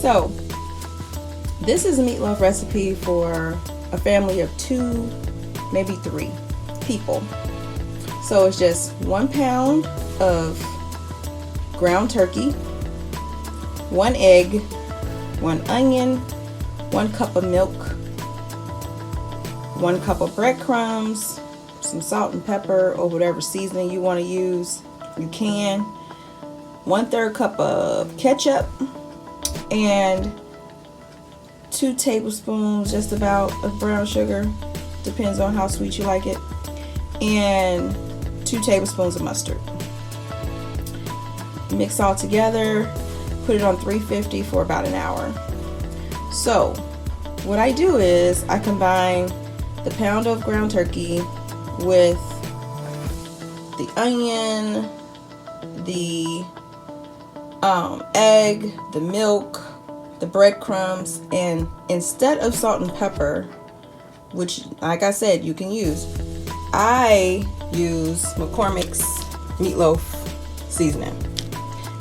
So this is a meatloaf recipe for a family of 2, maybe 3 people. So it's just 1 pound of ground turkey, 1 egg, 1 onion, 1 cup of milk, 1 cup of breadcrumbs, some salt and pepper or whatever seasoning you want to use, you can, 1/3 cup of ketchup, and 2 tablespoons just about of brown sugar, depends on how sweet you like it, and 2 tablespoons of mustard. Mix all together, put it on 350 for about an hour. So what I do is I combine the pound of ground turkey with the onion, the egg, the milk, the breadcrumbs, and instead of salt and pepper, which like I said you can use, I use McCormick's meatloaf seasoning.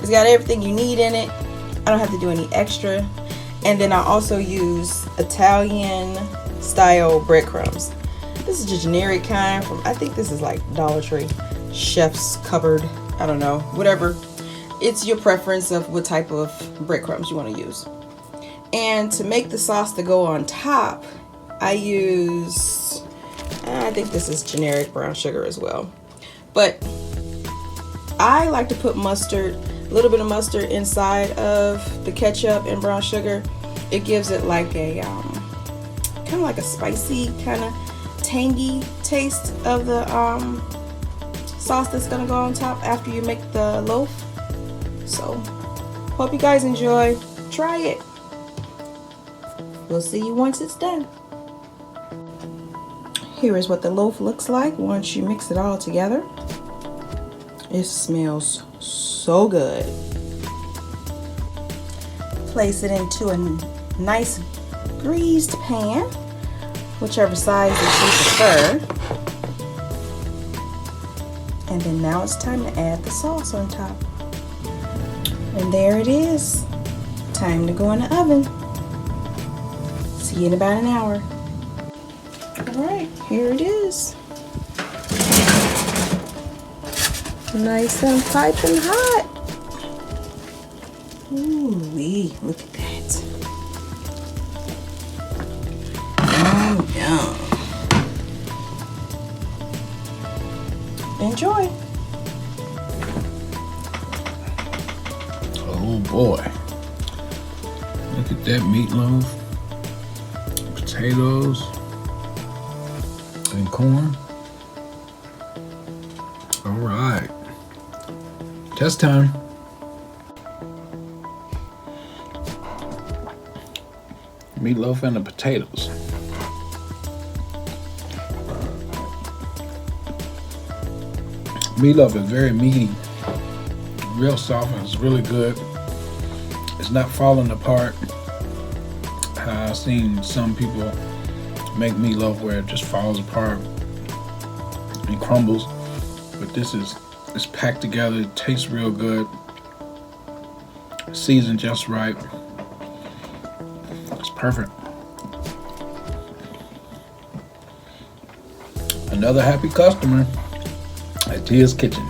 It's got everything you need in it. I don't have to do any extra. And then I also use Italian style breadcrumbs. This is a generic kind from, I think this is like Dollar Tree, Chef's Cupboard, I don't know, whatever. It's your preference of what type of breadcrumbs you want to use. And to make the sauce to go on top, I use, I think this is generic brown sugar as well. But I like to put mustard, a little bit of mustard inside of the ketchup and brown sugar. It gives it like a, kind of like a spicy, kind of tangy taste of the sauce that's gonna go on top after you make the loaf. So hope you guys enjoy. Try it. We'll see you once it's done. Here is what the loaf looks like once you mix it all together. It smells so good. Place it into a nice greased pan, whichever size that you prefer. And then now it's time to add the sauce on top. And there it is. Time to go in the oven. See you in about an hour. Alright, here it is. Nice and piping hot. Ooh-wee, look at that. Yum, yum. Enjoy. Oh boy. Look at that meatloaf, potatoes, and corn. All right. Test time. Meatloaf and the potatoes. Meatloaf is very meaty, real soft, and it's really good. It's not falling apart. I've seen some people make meatloaf where it just falls apart and crumbles, but this is, it's packed together. It tastes real good, seasoned just right. It's perfect. Another happy customer at Tia's Kitchen.